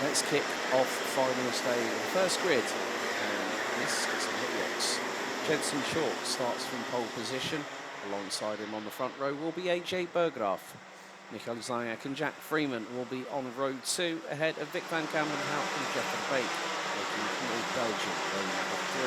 Let's kick off finals day with the first grid. And this is how it looks. Jensen Chalk starts from pole position. Alongside him on the front row will be AJ Berggraaf. Michael Zayak and Jack Freeman will be on row 2 ahead of Vic van Kampenhout and Jeffrey Bake, making North Belgium row number 3.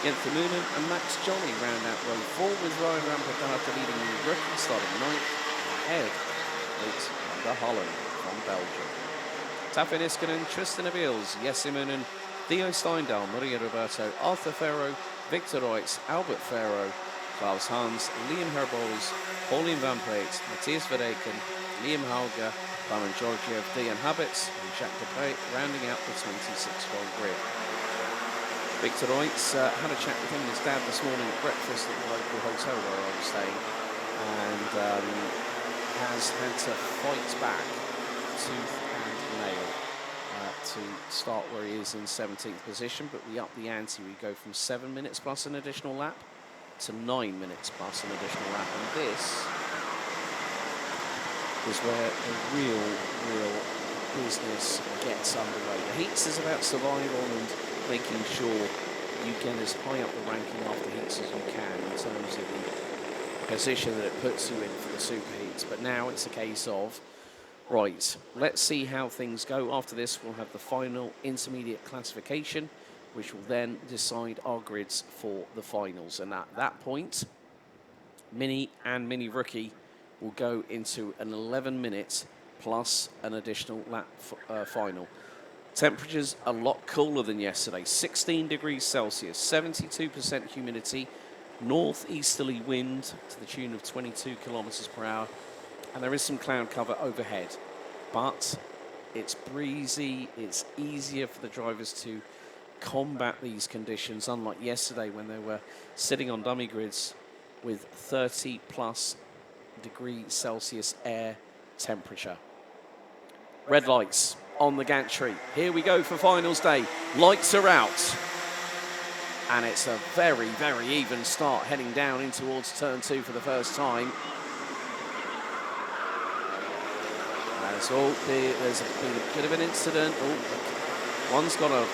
Jenthe Moonen and Max Johnny round out row 4 with Ryan Rampadata leading the rookie starting 9th. Ahead is Van der Hollen from Belgium. Taffin Iskanen, Tristan Abils, Jesse Moonen, Theo Steindal, Maria Roberto, Arthur Ferro, Victor Reutz, Albert Ferro, Klaus Hans, Liam Herbols, Pauline Van Pleet, Matthias Verreken, Liam Hauger, Simon Georgiev, Dian Habits, and Jacques Dupre rounding out the 26-1 grid. Victor Reutz had a chat with him and his dad this morning at breakfast at the local hotel where I was staying, and has had to fight back tooth and nail to start where he is in 17th position, but we up the ante. We go from 7 minutes plus an additional lap to 9 minutes plus an additional lap, and this is where the real business gets underway. The heats is about survival and making sure you get as high up the ranking after heats as you can in terms of the position that it puts you in for the Superheats. But now it's a case of, right, let's see how things go. After this, we'll have the final intermediate classification, which will then decide our grids for the finals. And at that point, Mini and Mini Rookie will go into an 11 minutes plus an additional lap final. Temperatures a lot cooler than yesterday. 16 degrees Celsius, 72% humidity, northeasterly wind to the tune of 22 kilometers per hour. And there is some cloud cover overhead, but it's breezy. It's easier for the drivers to combat these conditions, unlike yesterday when they were sitting on dummy grids with 30 plus degree Celsius air temperature. Red lights on the gantry. Here we go for finals day. Lights are out. And it's a very, very even start heading down in towards turn 2 for the first time. There's been a bit of an incident. Oh, one's got a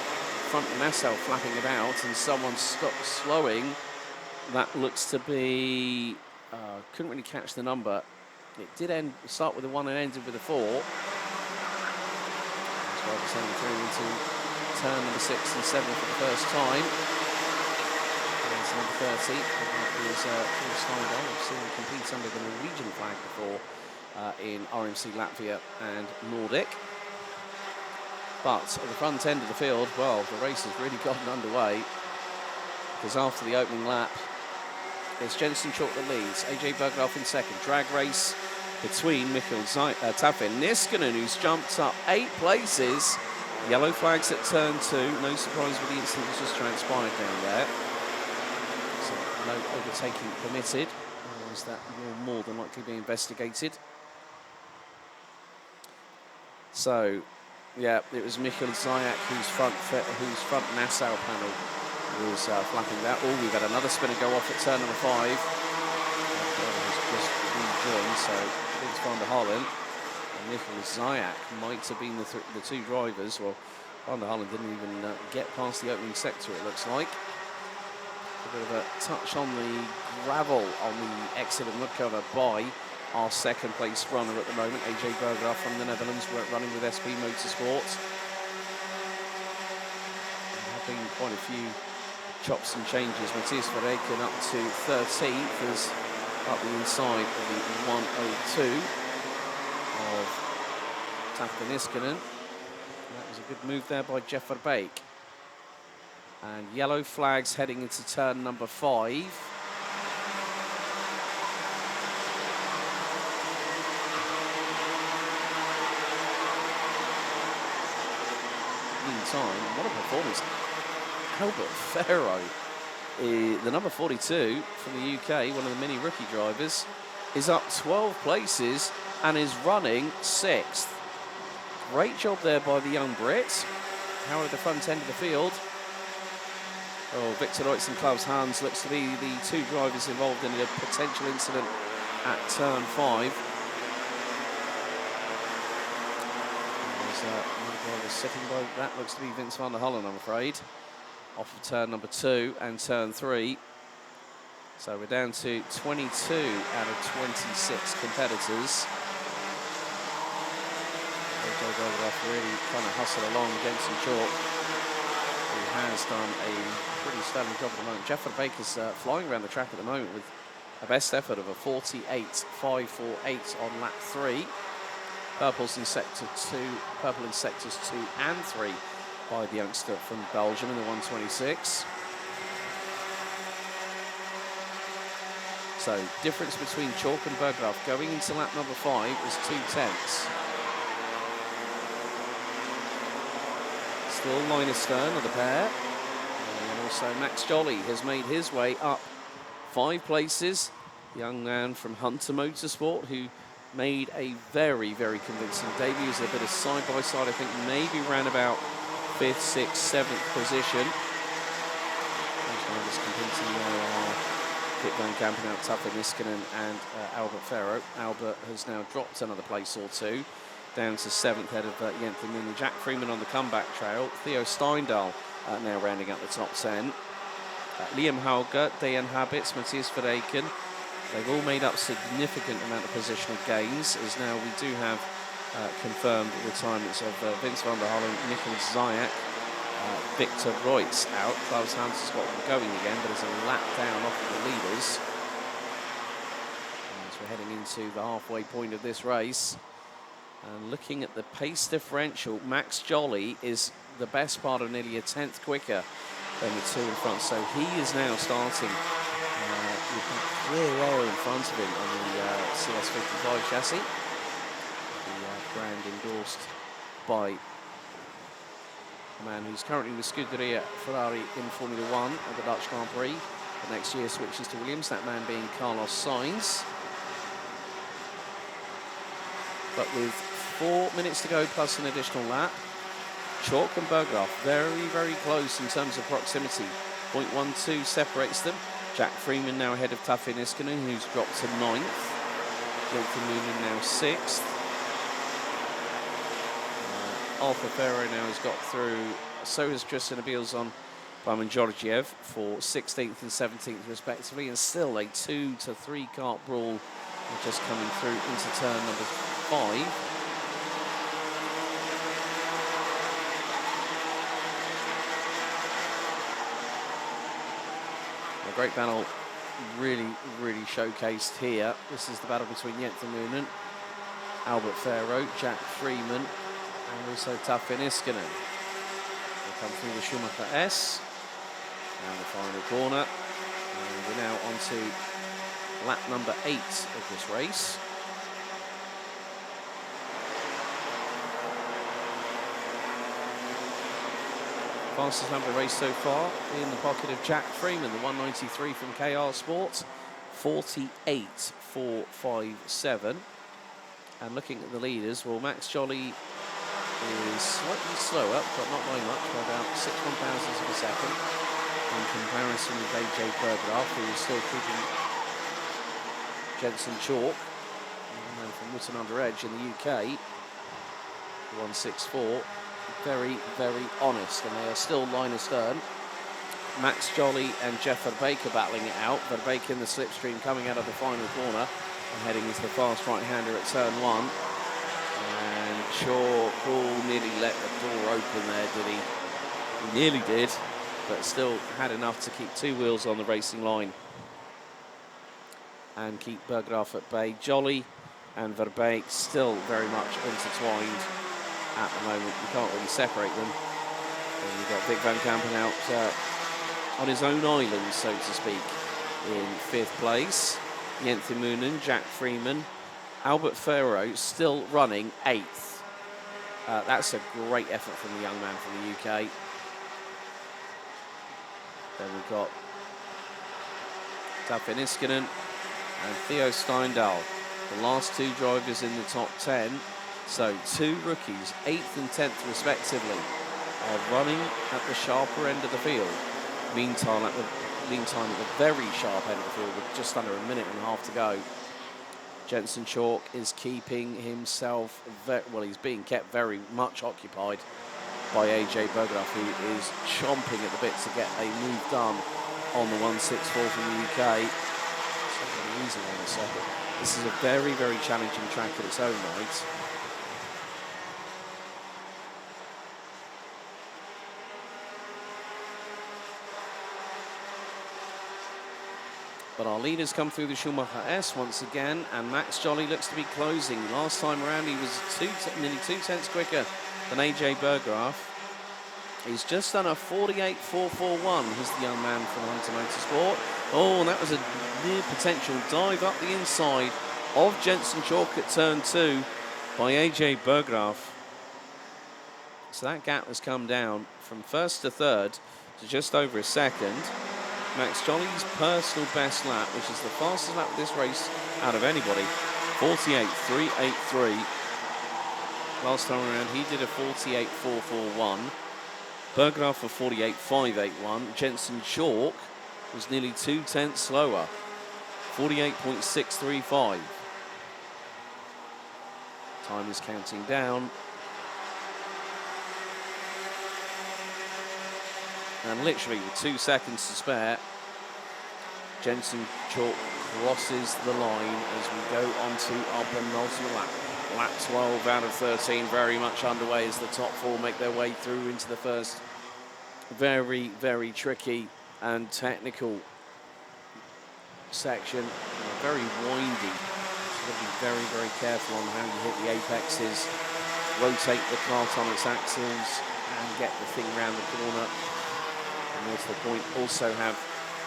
front nacelle flapping about and someone's stopped slowing. That looks to be, couldn't really catch the number. It did start with a 1 and ended with a 4. Drivers heading through into turn number 6 and 7 for the first time. There's number 30. That is Paul Steindal. I've seen him compete under the Norwegian flag before in RMC Latvia and Nordic. But at the front end of the field, well, the race has really gotten underway, because after the opening lap, it's Jensen Chalk that leads, AJ Berggraaf in second. Drag race between Michael Taffin Niskanen, who's jumped up 8 places. Yellow flags at turn 2. No surprise with the incident that's just transpired down there. So no overtaking permitted, otherwise that will more than likely be investigated. So, yeah, it was Michael Zayak whose front nacelle panel was flapping that. Oh, we've had another spinner go off at turn number 5. Has just rejoined, so it's Van der Hollen. And Michael Zayak might have been the two drivers. Well, Van der Hollen didn't even get past the opening sector, it looks like. A bit of a touch on the gravel on the exit of mudcover by our second place runner at the moment, AJ Berggraaf from the Netherlands, running with SP Motorsport. There have been quite a few chops and changes. Matthias Verreken up to 13th is up the inside of the 102 of Taffin Iskanen. That was a good move there by Jeff Verbeek. And yellow flags heading into turn number 5. Meantime, what a performance. Albert Ferro, the number 42 from the UK, one of the Mini Rookie drivers, is up 12 places and is running 6th. Great job there by the young Brit. How at the front end of the field. Oh, Victor Reutz and Klaus Hans looks to be the two drivers involved in a potential incident at turn 5. There's sitting by, that looks to be Vince van der Hullen, I'm afraid. Off of turn number 2 and turn 3. So we're down to 22 out of 26 competitors. Really trying to hustle along Jensen Chalk, who has done a pretty sterling job at the moment. Jeff Baker's flying around the track at the moment with a best effort of a 48.548 on lap 3. Purple's in sector 2, purple in sectors 2 and 3 by the youngster from Belgium in the 126. So difference between Chalk and Berggraaf going into lap number 5 is 2/10. Still Linus Stern of the pair. And also Max Jolly has made his way up 5 places. The young man from Hunter Motorsport who made a very, very convincing debut. He's a bit of side-by-side, I think maybe around about 5th, 6th, 7th position. Dick Van Kampen out, Tuffe Niskanen and Albert Ferro. Albert has now dropped another place or 2, down to 7th head of Jensen Noonan. Jack Freeman on the comeback trail. Theo Steindal now rounding out the top 10. Liam Hauger, Dejan Habits, Matthias Verreken. They've all made up significant amount of positional gains, as now we do have confirmed retirements of Vince van der Hullen, Mikkel Zayak, Victor Reutz out. Klaus Hans has got them going again, but is a lap down off of the leaders. As we're heading into the halfway point of this race, and looking at the pace differential, Max Jolly is the best part of nearly a 10th quicker than the 2 in front. So he is now starting with a clear air in front of him on the CS55 chassis. The brand endorsed by a man who's currently with Scuderia Ferrari in Formula 1 at the Dutch Grand Prix. The next year switches to Williams, that man being Carlos Sainz. But with 4 minutes to go plus an additional lap, Chalk and Berggraaf very, very close in terms of proximity. 0.12 separates them. Jack Freeman now ahead of Tuffe Niskanen, who's dropped to 9th. Jensen Noonan now 6th. Alfa Ferro now has got through, so has Tristan Abilzon, Barman Georgiev for 16th and 17th respectively, and still a 2 to 3 kart brawl just coming through into turn number 5. A great battle really, really showcased here. This is the battle between Jensen Noonan, Albert Ferro, Jack Freeman, and also Tuffe Niskanen. They come through the Schumacher S, and the final corner. And we're now on to lap number 8 of this race. Fastest lap of the race so far in the pocket of Jack Freeman, the 193 from KR Sports, 48.457. And looking at the leaders, well, Max Jolly is slightly slower, but not by much, by about 6 thousandths of a second, in comparison with AJ Berggraaf, who is still keeping Jensen Chalk, and from Witten Under Edge in the UK, 164. Very, very honest, and they are still line astern. Max Jolly and Jeff Verbeek battling it out. Verbeek in the slipstream coming out of the final corner and heading into the fast right-hander at turn 1. And Shaw nearly let the door open there, did he? He nearly did, but still had enough to keep 2 wheels on the racing line and keep Berggraaf at bay. Jolly and Verbeek still very much intertwined at the moment. You can't really separate them. And you've got Dick Van Kampen out on his own island, so to speak, in 5th place. Jensen Noonan, Jack Freeman, Albert Ferro still running 8th. That's a great effort from the young man from the UK. Then we've got Tuffe Niskanen and Theo Steindal, the last 2 drivers in the top 10. So 2 rookies, 8th and 10th respectively, are running at the sharper end of the field. Meantime, at the very sharp end of the field, with just under a minute and a half to go, Jensen Chalk is keeping himself, well, he's being kept very much occupied by AJ Bergeraff, who is chomping at the bit to get a move done on the 164 from the UK. It's not an easy one, so this is a very, very challenging track in its own right. But our leaders come through the Schumacher S once again, and Max Jolly looks to be closing. Last time around, he was nearly 2 tenths quicker than AJ Bergeraff. He's just done a 48.441. He's the young man from Hunter Motorsport. Oh, and that was a near potential dive up the inside of Jensen Chalk at turn 2 by AJ Bergeraff. So that gap has come down from first to third to just over a second. Max Jolly's personal best lap, which is the fastest lap of this race out of anybody, 48.383. Last time around, he did a 48.441. Bergeraff for 48.581. Jensen Chalk was nearly 2 tenths slower, 48.635. Time is counting down. And literally with 2 seconds to spare, Jensen Chalk crosses the line as we go on to our penultimate lap. Lap 12 out of 13, very much underway as the top 4 make their way through into the first very, very tricky and technical section. Very windy. So you've got to be very, very careful on how you hit the apexes, rotate the kart on its axles, and get the thing round the corner. And more to the point, also have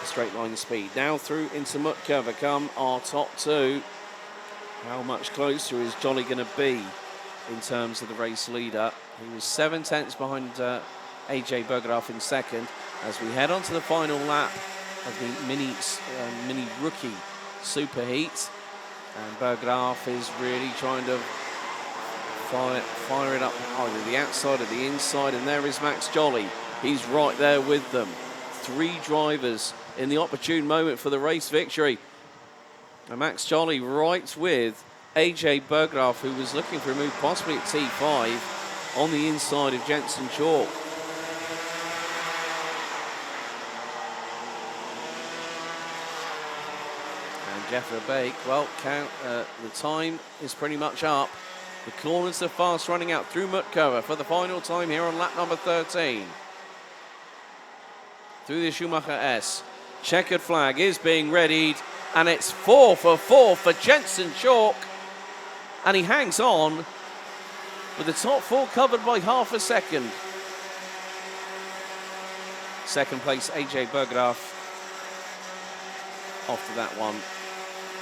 a straight line speed. Now through into Mutkerver come our top 2. How much closer is Jolly going to be in terms of the race leader? He was 7 tenths behind AJ Bergeraff in second as we head on to the final lap of the mini rookie Superheat. And Bergeraff is really trying to fire it up either the outside or the inside. And there is Max Jolly. He's right there with them. 3 drivers in the opportune moment for the race victory. And Max Jolly right with AJ Bergeraff, who was looking for a move possibly at T5 on the inside of Jensen Chalk. And Jeff Verbeek, well, the time is pretty much up. The corners are fast running out through Mutkerver for the final time here on lap number 13. Through the Schumacher S. Checkered flag is being readied, and it's 4 for 4 for Jensen Chalk. And he hangs on with the top 4 covered by half a second. Second place, AJ Bergeraff. After that one,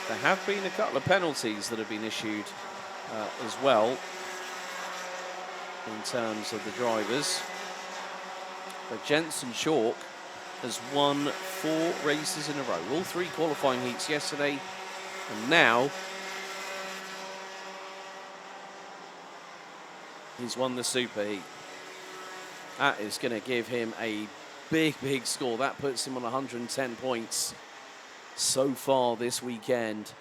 there have been a couple of penalties that have been issued as well in terms of the drivers. But Jensen Chalk has won 4 races in a row. All 3 qualifying heats yesterday, and now he's won the Superheat. That is going to give him a big, big score. That puts him on 110 points so far this weekend.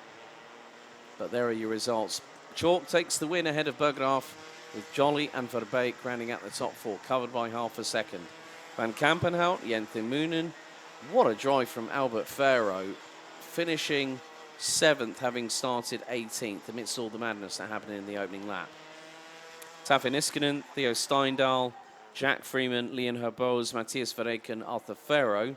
But there are your results. Chalk takes the win ahead of Bergeraff, with Jolly and Verbeek rounding out the top 4, covered by half a second. Van Kampenhout, Jensen Moonen. What a drive from Albert Farrow, finishing 7th, having started 18th amidst all the madness that happened in the opening lap. Tafe Niskanen, Theo Steindal, Jack Freeman, Leon Herbose, Matthias Verreken, Arthur Farrow,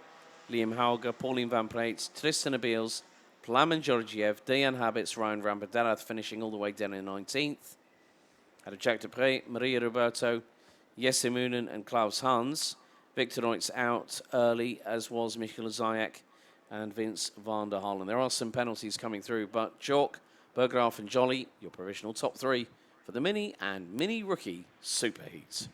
Liam Hauger, Pauline Van Praet, Tristan Abeels, Plamen Georgiev, Dejan Habits, Ryan Rambadarath finishing all the way down in 19th. Out of Jack Dupre, Maria Roberto, Jesse Moonen and Klaus Hans. Victor Neutz out early, as was Michael Zayek and Vince van der Halen. There are some penalties coming through, but Chalk, Bergeraff and Jolly, your provisional top 3 for the mini and mini rookie Superheat.